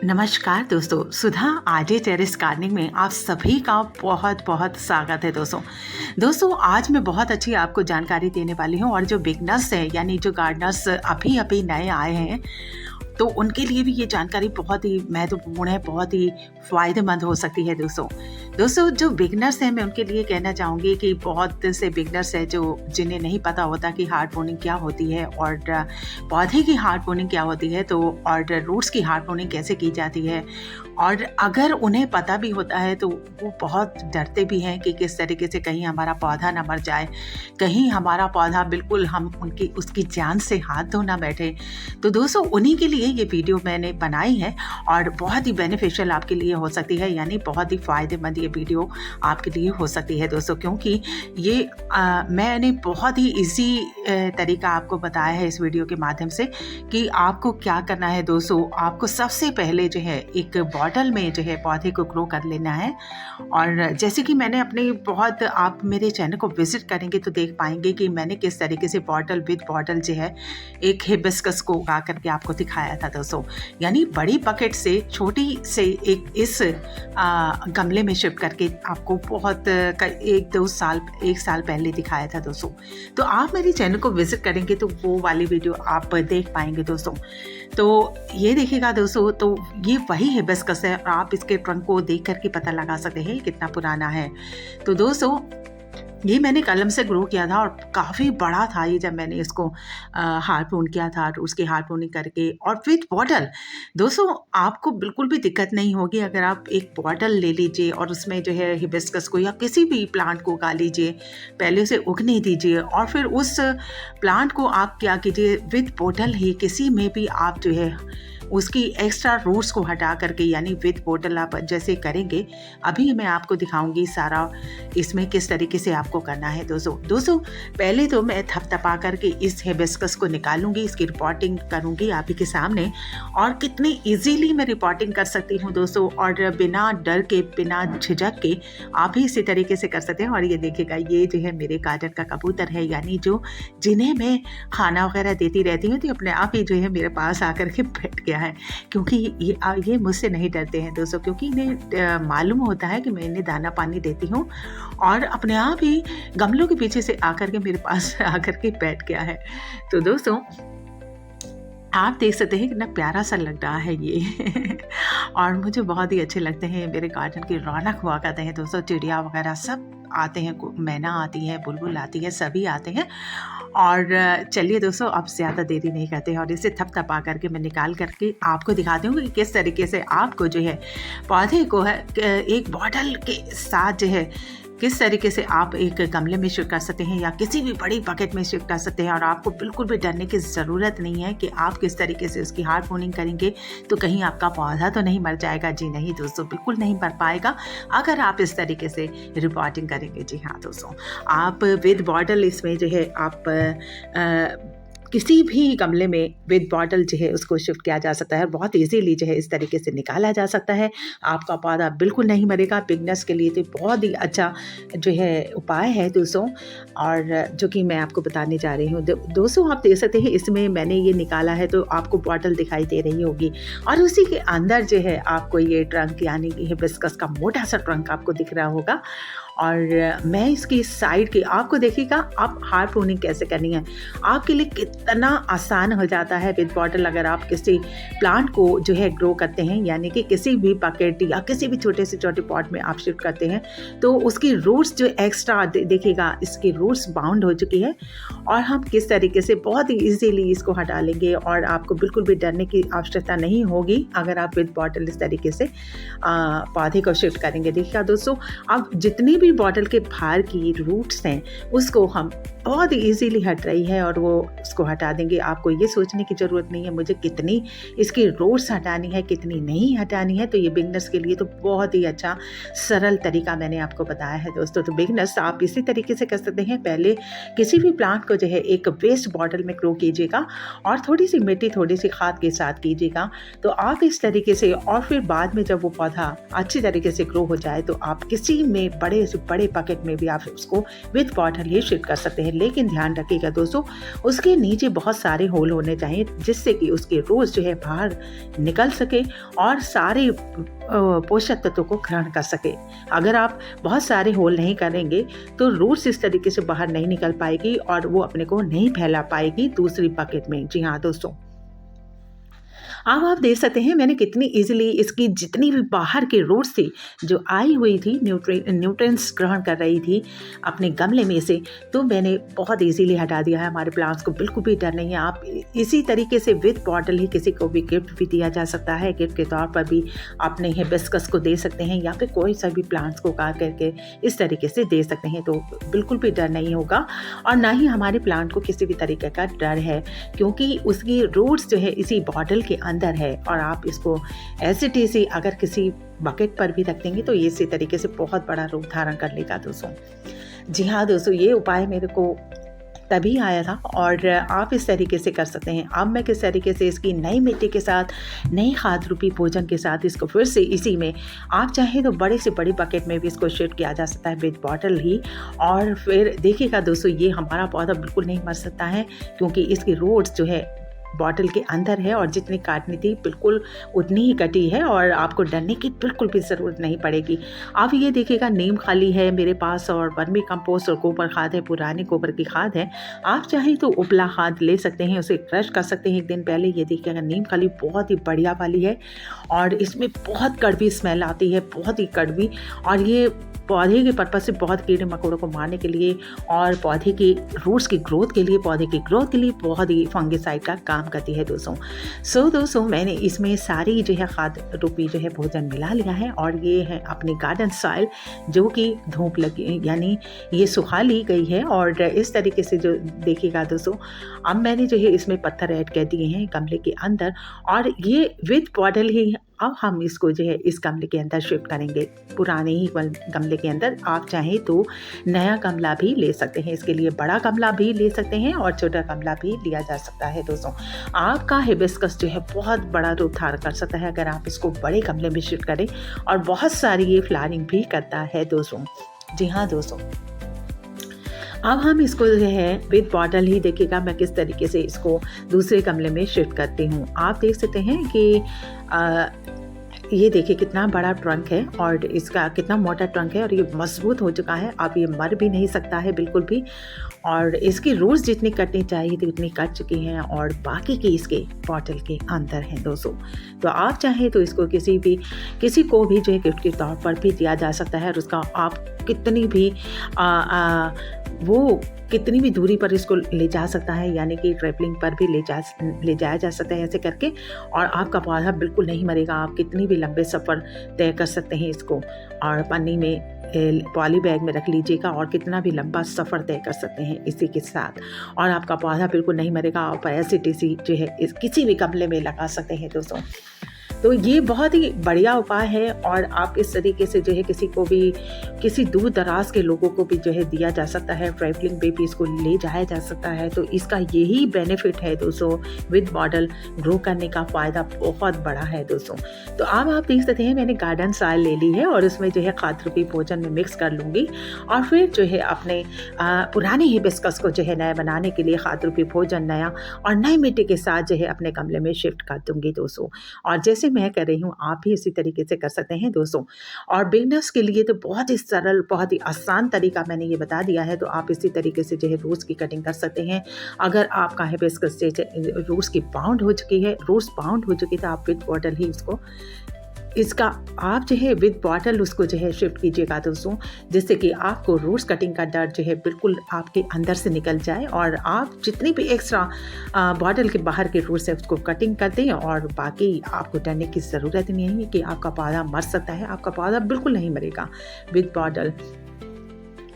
नमस्कार दोस्तों, सुधा RJ terrace gardening में आप सभी का बहुत बहुत स्वागत है। दोस्तों आज मैं बहुत अच्छी आपको जानकारी देने वाली हूँ और जो बिगनर्स हैं यानी जो गार्डनर्स अभी अभी नए आए हैं तो उनके लिए भी ये जानकारी बहुत ही महत्वपूर्ण है, बहुत ही फ़ायदेमंद हो सकती है। दोस्तों जो बिगनर्स हैं मैं उनके लिए कहना चाहूँगी कि बहुत से बिगनर्स हैं जो जिन्हें नहीं पता होता कि हार्ड प्रूनिंग क्या होती है और पौधे की हार्ड प्रूनिंग क्या होती है और रूट्स की हार्ड प्रूनिंग कैसे की जाती है। और अगर उन्हें पता भी होता है तो वो बहुत डरते भी हैं कि किस तरीके से कहीं हमारा पौधा ना मर जाए, कहीं हमारा पौधा बिल्कुल हम उसकी जान से हाथ धो ना बैठे। तो दोस्तों उन्हीं के लिए ये वीडियो मैंने बनाई है और बहुत ही बेनिफिशियल आपके लिए हो सकती है, यानी बहुत ही फ़ायदेमंद ये वीडियो आपके लिए हो सकती है दोस्तों, क्योंकि ये मैंने बहुत ही ईजी तरीका आपको बताया है इस वीडियो के माध्यम से कि आपको क्या करना है। दोस्तों आपको सबसे पहले जो है एक बॉटल में जो है पौधे को ग्रो कर लेना है। और जैसे कि मैंने आप मेरे चैनल को विजिट करेंगे तो देख पाएंगे कि मैंने किस तरीके से बॉटल विद बॉटल जो है एक हिबिस्कस को उगा करके आपको दिखाया था दोस्तों, यानी बड़ी बकेट से छोटी से एक इस गमले में शिफ्ट करके आपको बहुत एक साल पहले दिखाया था दोस्तों। तो आप मेरे चैनल को विजिट करेंगे तो वो वाली वीडियो आप देख पाएंगे दोस्तों। तो ये देखिएगा दोस्तों, तो ये वही हिबिस्कस है और आप इसके ट्रंक को देख करके पता लगा सकते हैं कितना पुराना है। तो दोस्तों ये मैंने कलम से ग्रो किया था और काफ़ी बड़ा था ये जब मैंने इसको हार्ड प्रून किया था, उसकी हार्ड प्रूनिंग करके और विथ बॉटल। दोस्तों आपको बिल्कुल भी दिक्कत नहीं होगी अगर आप एक बॉटल ले लीजिए और उसमें जो है हिबिस्कस को या किसी भी प्लांट को उगा लीजिए, पहले उसे उगने दीजिए और फिर उस प्लांट को आप क्या कीजिए विथ बॉटल ही किसी में भी आप जो है उसकी एक्स्ट्रा रूट्स को हटा करके, यानी विद बॉटल आप जैसे करेंगे अभी मैं आपको दिखाऊंगी सारा इसमें किस तरीके से आपको करना है। दोस्तों पहले तो मैं थपथपा करके इस हिबिस्कस को निकालूंगी, इसकी रिपोर्टिंग करूंगी आप ही के सामने और कितनी इजीली मैं रिपोर्टिंग कर सकती हूँ दोस्तों, और बिना डर के बिना झिझक के आप भी इसी तरीके से कर सकते हैं। और ये देखिएगा ये जो है मेरे गार्डन का कबूतर है, यानी जिन्हें मैं खाना वगैरह देती रहती हूँ तो अपने आप ही जो है मेरे पास आकर के बैठ गया है, क्योंकि ये मुझसे नहीं डरते हैं दोस्तों, क्योंकि इन्हें मालूम होता है कि मैं इन्हें दाना पानी देती हूँ और अपने आप ही गमलों के पीछे से आकर के मेरे पास आकर के बैठ गया है। तो दोस्तों आप देख सकते हैं कितना प्यारा सा लग रहा है ये और मुझे बहुत ही अच्छे लगते हैं, मेरे गार्डन की रौनक हुआ करते हैं दोस्तों। चिड़िया वगैरह सब आते हैं, मैना आती है, बुलबुल आती है, सभी आते हैं। और चलिए दोस्तों अब ज़्यादा देरी नहीं करते हैं और इसे थपथपा करके मैं निकाल करके आपको दिखाती हूँ कि किस तरीके से आपको जो है पौधे को है एक बॉटल के साथ जो है किस तरीके से आप एक गमले में शिफ्ट कर सकते हैं या किसी भी बड़ी बकेट में शिफ्ट कर सकते हैं। और आपको बिल्कुल भी डरने की ज़रूरत नहीं है कि आप किस तरीके से उसकी हार्ड प्रूनिंग करेंगे तो कहीं आपका पौधा तो नहीं मर जाएगा। जी नहीं दोस्तों, बिल्कुल नहीं मर पाएगा अगर आप इस तरीके से रिपोर्टिंग करेंगे। जी हाँ दोस्तों, आप विद बॉटल इसमें जो है आप किसी भी गमले में विद बॉटल जो है उसको शिफ्ट किया जा सकता है, बहुत इजीली जो है इस तरीके से निकाला जा सकता है। आपका पौधा बिल्कुल नहीं मरेगा। बिगनर्स के लिए तो बहुत ही अच्छा जो है उपाय है दोस्तों, और जो कि मैं आपको बताने जा रही हूँ। दोस्तों आप देख सकते हैं इसमें मैंने ये निकाला है तो आपको बॉटल दिखाई दे रही होगी और उसी के अंदर जो है आपको ये ट्रंक यानी कि हिबिस्कस का मोटा सा ट्रंक आपको दिख रहा होगा। और मैं इसकी साइड की आपको देखिएगा आप हार्ड प्रूनिंग कैसे करनी है, आपके लिए कितना आसान हो जाता है विद बॉटल। अगर आप किसी प्लांट को जो है ग्रो करते हैं यानी कि किसी भी बकेट या किसी भी छोटे से छोटे पॉट में आप शिफ्ट करते हैं तो उसकी रूट्स जो एक्स्ट्रा देखिएगा इसकी रूट्स बाउंड हो चुकी है और हम किस तरीके से बहुत ही ईजीली इसको हटा लेंगे और आपको बिल्कुल भी डरने की आवश्यकता नहीं होगी अगर आप विद बॉटल इस तरीके से पौधे को शिफ्ट करेंगे। देखिएगा दोस्तों अब जितनी भी बॉटल के बाहर की रूट्स हैं उसको हम बहुत ही ईजीली हट रही है और वो उसको हटा देंगे। आपको ये सोचने की ज़रूरत नहीं है मुझे कितनी इसकी रूट्स हटानी है कितनी नहीं हटानी है। तो ये बिगनर्स के लिए तो बहुत ही अच्छा सरल तरीका मैंने आपको बताया है दोस्तों। तो बिगनर्स आप इसी तरीके से कर सकते हैं, पहले किसी भी प्लांट को जो है एक वेस्ट बॉटल में ग्रो कीजिएगा और थोड़ी सी मिट्टी थोड़ी सी खाद के साथ कीजिएगा। तो आप इस तरीके से और फिर बाद में जब वो पौधा अच्छी तरीके से ग्रो हो जाए तो आप किसी में बड़े किसी बड़े बकेट में भी आप उसको विद बॉटल ही शिफ्ट कर सकते हैं। लेकिन ध्यान रखिएगा दोस्तों, उसके नीचे बहुत सारे होल होने चाहिए जिससे कि उसके रूट्स जो है बाहर निकल सके और सारे पोषक तत्वों को ग्रहण कर सके। अगर आप बहुत सारे होल नहीं करेंगे तो रूट्स इस तरीके से बाहर नहीं निकल पाएगी और वो अपने को नहीं फैला पाएगी दूसरी बकेट में। जी हाँ दोस्तों, अब आप देख सकते हैं मैंने कितनी इजीली इसकी जितनी भी बाहर के रूट्स थी जो आई हुई थी, न्यूट्रिएंट्स ग्रहण कर रही थी अपने गमले में से, तो मैंने बहुत इजीली हटा दिया है। हमारे प्लांट्स को बिल्कुल भी डर नहीं है। आप इसी तरीके से विद बॉटल ही किसी को भी गिफ्ट भी दिया जा सकता है। गिफ्ट के तौर पर भी अपने हिबिस्कस को दे सकते हैं या फिर कोई सा भी प्लांट्स को काट करके इस तरीके से दे सकते हैं, तो बिल्कुल भी डर नहीं होगा। और ना ही हमारे प्लांट को किसी भी तरीके का डर है, क्योंकि उसकी रूट्स जो है इसी बॉटल के अंदर है। और आप इसको ऐसे टेसी अगर किसी बकेट पर भी रख देंगे तो ये इसी तरीके से बहुत बड़ा रूप धारण कर लेगा दोस्तों। जी हाँ दोस्तों, ये उपाय मेरे को तभी आया था और आप इस तरीके से कर सकते हैं। अब मैं किस तरीके से इसकी नई मिट्टी के साथ, नई खाद रूपी भोजन के साथ इसको फिर से इसी में, आप चाहे तो बड़े से बड़ी बकेट में भी इसको शिफ्ट किया जा सकता है विद बॉटल ही। और फिर देखिएगा दोस्तों, ये हमारा पौधा बिल्कुल नहीं मर सकता है क्योंकि इसकी रूट्स जो है बॉटल के अंदर है और जितनी काटनी थी बिल्कुल उतनी ही कटी है और आपको डरने की बिल्कुल भी ज़रूरत नहीं पड़ेगी। आप ये देखिएगा, नीम खाली है मेरे पास और वर्मी कंपोस्ट और गोबर खाद है, पुरानी गोबर की खाद है। आप चाहें तो उपला खाद ले सकते हैं, उसे क्रश कर सकते हैं एक दिन पहले। ये देखिएगा नीम खाली बहुत ही बढ़िया वाली है और इसमें बहुत कड़वी स्मेल आती है, बहुत ही कड़वी। और ये पौधे के पर्पज़ से बहुत कीड़े मकोड़ों को मारने के लिए और पौधे की रूट्स की ग्रोथ के लिए, पौधे की ग्रोथ के लिए बहुत ही फंगिसाइड का काम करती है दोस्तों। दोस्तों मैंने इसमें सारी जो है खाद रूपी जो है भोजन मिला लिया है और ये है अपनी गार्डन सॉइल जो कि धूप लगी यानी ये सुखा ली गई है। और इस तरीके से जो देखिएगा दोस्तों, अब मैंने जो है इसमें पत्थर ऐड कर दिए हैं गमले के अंदर और ये विद बॉटल ही अब हम इसको जो है इस गमले के अंदर शिफ्ट करेंगे, पुराने ही गमले के अंदर। आप चाहें तो नया गमला भी ले सकते हैं, इसके लिए बड़ा गमला भी ले सकते हैं और छोटा गमला भी लिया जा सकता है दोस्तों। आपका हिबिस्कस जो है बहुत बड़ा रूप धारण कर सकता है अगर आप इसको बड़े गमले में शिफ्ट करें और बहुत सारी ये फ्लावरिंग भी करता है दोस्तों। जी हाँ दोस्तों, अब हम इसको जो है विद बॉटल ही देखिएगा मैं किस तरीके से इसको दूसरे गमले में शिफ्ट करती हूँ। आप देख सकते हैं कि ये देखिए कितना बड़ा ट्रंक है और इसका कितना मोटा ट्रंक है और ये मजबूत हो चुका है। अब ये मर भी नहीं सकता है बिल्कुल भी और इसकी रूट्स जितनी कटनी चाहिए थी उतनी कट चुकी हैं और बाकी की इसके बॉटल के अंदर हैं दोस्तों। तो आप चाहें तो इसको किसी को भी जो है गिफ्ट के तौर पर भी दिया जा सकता है और उसका आप कितनी भी दूरी पर इसको ले जा सकता है, यानी कि ट्रैवलिंग पर भी ले जाया जा सकता है ऐसे करके और आपका पौधा बिल्कुल नहीं मरेगा। आप कितनी भी लंबे सफ़र तय कर सकते हैं इसको और पन्नी में पॉली बैग में रख लीजिएगा और कितना भी लंबा सफ़र तय कर सकते हैं इसी के साथ और आपका पौधा बिल्कुल नहीं मरेगा। आप ऐसी टेसी जो है किसी भी गमले में लगा सकते हैं दोस्तों। तो ये बहुत ही बढ़िया उपाय है और आप इस तरीके से जो है किसी दूर दराज के लोगों को भी जो है दिया जा सकता है, ट्रैवलिंग पे भी इसको ले जाया जा सकता है। तो इसका यही बेनिफिट है दोस्तों, विद बॉटल ग्रो करने का फ़ायदा बहुत बड़ा है दोस्तों। तो अब आप देख सकते हैं मैंने गार्डन सॉइल ले ली है और उसमें जो है खाद रूपी भोजन में मिक्स कर लूँगी और फिर जो है अपने पुराने हिबिस्कस को जो है नया बनाने के लिए खाद रूपी भोजन नया और नई मिट्टी के साथ जो है अपने गमले में शिफ्ट कर दूँगी दोस्तों। और जैसे मैं कर रही हूँ आप भी इसी तरीके से कर सकते हैं दोस्तों। और बिगनर्स के लिए तो बहुत ही सरल, बहुत ही आसान तरीका मैंने ये बता दिया है। तो आप इसी तरीके से जो है रूट्स की कटिंग कर सकते हैं। अगर आपका हिबिस्कस रूट्स की बाउंड हो चुकी है, तो आप विद बॉटल ही इसका आप जो है विद बॉटल उसको जो है शिफ्ट कीजिएगा दोस्तों, जिससे कि आपको रूट्स कटिंग का डर जो है बिल्कुल आपके अंदर से निकल जाए और आप जितनी भी एक्स्ट्रा बॉटल के बाहर के रूट्स है उसको कटिंग कर दें और बाकी आपको डरने की ज़रूरत नहीं है कि आपका पौधा मर सकता है। आपका पौधा बिल्कुल नहीं मरेगा विद बॉटल।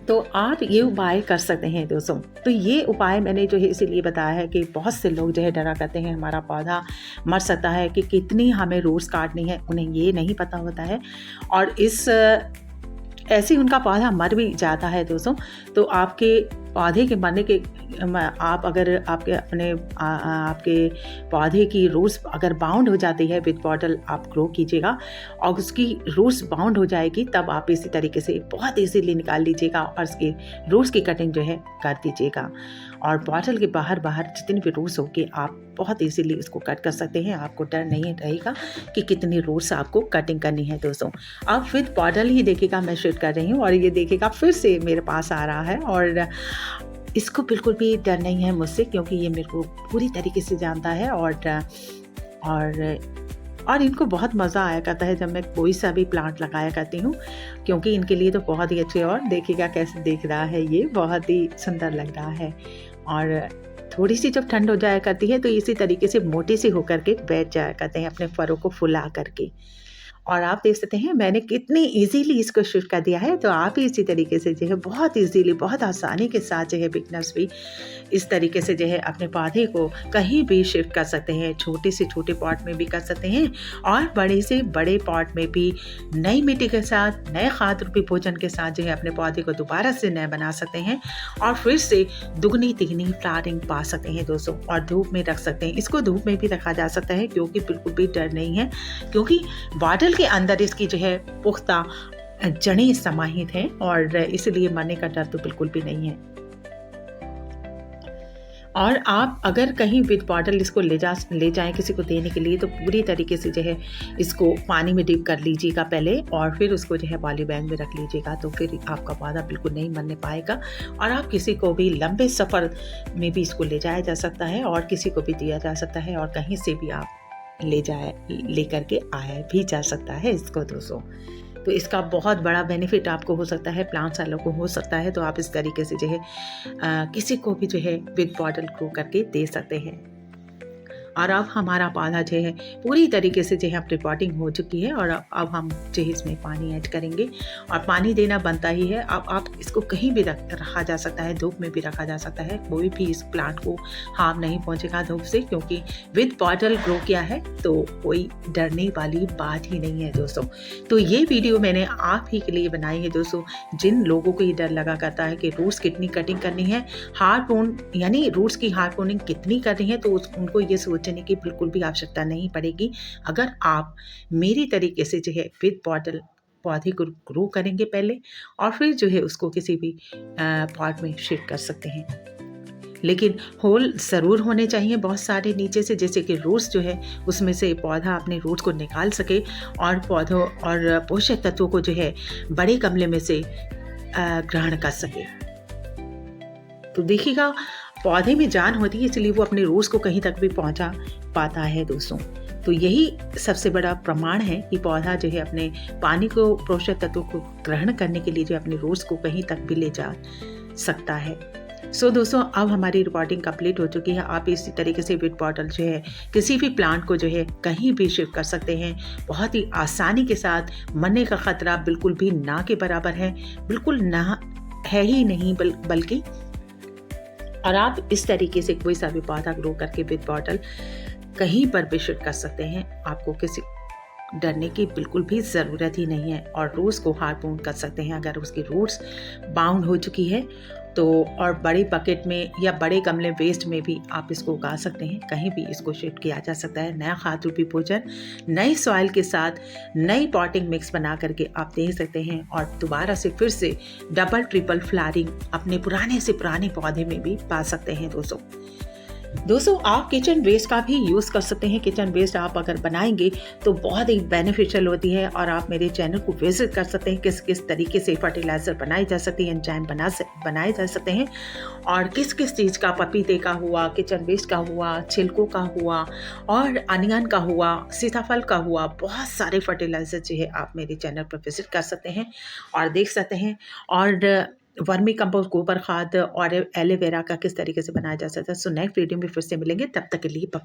तो आप ये उपाय कर सकते हैं दोस्तों। तो ये उपाय मैंने जो है इसीलिए बताया है कि बहुत से लोग जो है डरा करते हैं हमारा पौधा मर सकता है, कि कितनी हमें रूट्स काटनी है, उन्हें ये नहीं पता होता है और ऐसे उनका पौधा मर भी जाता है दोस्तों। तो आपके पौधे के मरने के आप अगर आपके पौधे की रूट्स अगर बाउंड हो जाती है विद बॉटल, आप ग्रो कीजिएगा और उसकी रूट्स बाउंड हो जाएगी, तब आप इसी तरीके से बहुत इजीली निकाल लीजिएगा और उसकी रूट्स की कटिंग जो है कर दीजिएगा। और बॉटल के बाहर जितनी भी रूट्स होगी आप बहुत इजीली उसको कट कर सकते हैं। आपको डर नहीं रहेगा कि कितनी रूट्स आपको कटिंग करनी है दोस्तों। अब विद बॉटल ही देखिएगा मैं शूट कर रही हूँ और ये देखिएगा फिर से मेरे पास आ रहा है और इसको बिल्कुल भी डर नहीं है मुझसे, क्योंकि ये मेरे को पूरी तरीके से जानता है और इनको बहुत मज़ा आया करता है जब मैं कोई सा भी प्लांट लगाया करती हूँ, क्योंकि इनके लिए तो बहुत ही अच्छे। और देखिएगा कैसे देख रहा है, ये बहुत ही सुंदर लग रहा है। और थोड़ी सी जब ठंड हो जाया करती है तो इसी तरीके से मोटे से होकर के बैठ जाया करते हैं अपने फरों को फुला करके। और आप देख सकते हैं मैंने कितनी इजीली इसको शिफ्ट कर दिया है। तो आप ही इसी तरीके से जो है बहुत इजीली, बहुत आसानी के साथ जो है बिगनर्स भी इस तरीके से जो है अपने पौधे को कहीं भी शिफ्ट कर सकते हैं। छोटे से छोटे पॉट में भी कर सकते हैं और बड़े से बड़े पॉट में भी नई मिट्टी के साथ, नए खाद रूपी भोजन के साथ जो है अपने पौधे को दोबारा से नए बना सकते हैं और फिर से दुगनी तिगनी फ्लावरिंग पा सकते हैं दोस्तों। और धूप में रख सकते हैं, इसको धूप में भी रखा जा सकता है क्योंकि बिल्कुल भी डर नहीं है, क्योंकि बॉटल के अंदर इसकी जो है पुख्ता जड़ें समाहित हैं और इसलिए मरने का डर तो बिल्कुल भी नहीं है। और आप अगर कहीं विद बॉटल इसको ले जाएं किसी को देने के लिए, तो पूरी तरीके से जो है इसको पानी में डिप कर लीजिएगा पहले और फिर उसको जो है पॉली बैग में रख लीजिएगा, तो फिर आपका पौधा बिल्कुल नहीं मरने पाएगा। और आप किसी को भी लंबे सफ़र में भी इसको ले जाया जा सकता है और किसी को भी दिया जा सकता है और कहीं से भी आप ले करके आया भी जा सकता है इसको दोस्तों। तो इसका बहुत बड़ा बेनिफिट आपको हो सकता है, प्लांट्स वालों को हो सकता है। तो आप इस तरीके से जो है किसी को भी जो है विद बॉटल ग्रो करके दे सकते हैं। और अब हमारा पौधा जो है पूरी तरीके से जो है अपनी पॉटिंग हो चुकी है और अब हम जो है इसमें पानी ऐड करेंगे और पानी देना बनता ही है। अब आप इसको कहीं भी रखा जा सकता है, धूप में भी रखा जा सकता है, कोई भी इस प्लांट को हार्म नहीं पहुंचेगा धूप से, क्योंकि विद बॉटल ग्रो किया है तो कोई डरने वाली बात ही नहीं है दोस्तों। तो ये वीडियो मैंने आप ही के लिए बनाई है दोस्तों, जिन लोगों को ये डर लगा करता है कि रूट्स कितनी कटिंग करनी है, हार्पोन यानी रूट्स की हार्पोनिंग कितनी करनी है, तो उनको ये सोचने की बिल्कुल भी आवश्यकता नहीं पड़ेगी अगर आप मेरी तरीके से जो है विद बॉटल पौधे को ग्रो करेंगे पहले और फिर जो है उसको किसी भी पॉट में शिफ्ट कर सकते हैं। लेकिन होल ज़रूर होने चाहिए बहुत सारे नीचे से, जैसे कि रूट्स जो है उसमें से पौधा अपने रूट्स को निकाल सके और पौधों और पोषक तत्वों को जो है बड़े गमले में से ग्रहण कर सके। तो देखिएगा पौधे में जान होती है, इसलिए वो अपने रूट्स को कहीं तक भी पहुंचा पाता है दोस्तों। तो यही सबसे बड़ा प्रमाण है कि पौधा जो है अपने पानी को, पोषक तत्वों को ग्रहण करने के लिए जो अपने रूट्स को कहीं तक भी ले जा सकता है। सो दोस्तों, अब हमारी रिपोर्टिंग कंप्लीट हो चुकी है। आप इसी तरीके से विद बॉटल जो है किसी भी प्लांट को जो है कहीं भी शिफ्ट कर सकते हैं बहुत ही आसानी के साथ। मरने का खतरा बिल्कुल भी ना के बराबर है, बिल्कुल ना है ही नहीं बल्कि। और आप इस तरीके से कोई सा भी पौधा ग्रो करके विद बॉटल कहीं पर भी शिफ्ट कर सकते हैं। आपको किसी डरने की बिल्कुल भी ज़रूरत ही नहीं है और रूट्स को हार्पोन कर सकते हैं अगर उसकी रूट्स बाउंड हो चुकी है तो। और बड़े बकेट में या बड़े गमले वेस्ट में भी आप इसको उगा सकते हैं, कहीं भी इसको शिफ्ट किया जा सकता है। नया खाद रूपी भोजन नई सॉइल के साथ नई पॉटिंग मिक्स बना करके आप दे सकते हैं और दोबारा से फिर से डबल ट्रिपल फ्लावरिंग अपने पुराने से पुराने पौधे में भी पा सकते हैं दोस्तों। आप किचन वेस्ट का भी यूज़ कर सकते हैं। किचन वेस्ट आप अगर बनाएंगे तो बहुत ही बेनिफिशियल होती है। और आप मेरे चैनल को विजिट कर सकते हैं किस किस तरीके से फर्टिलाइज़र बनाई जा सकती है, एंजाइम बनाए जा सकते हैं और किस किस चीज़ का, पपीते का हुआ, किचन वेस्ट का हुआ, छिलकों का हुआ और अनियन का हुआ, सीताफल का हुआ, बहुत सारे फर्टिलाइज़र जो है आप मेरे चैनल पर विजिट कर सकते हैं और देख सकते हैं। और वर्मी कंपोस्ट, गोबर खाद और एलोवेरा का किस तरीके से बनाया जा सकता है। सो नेक्स्ट वीडियो में फिर से मिलेंगे, तब तक के लिए बाय।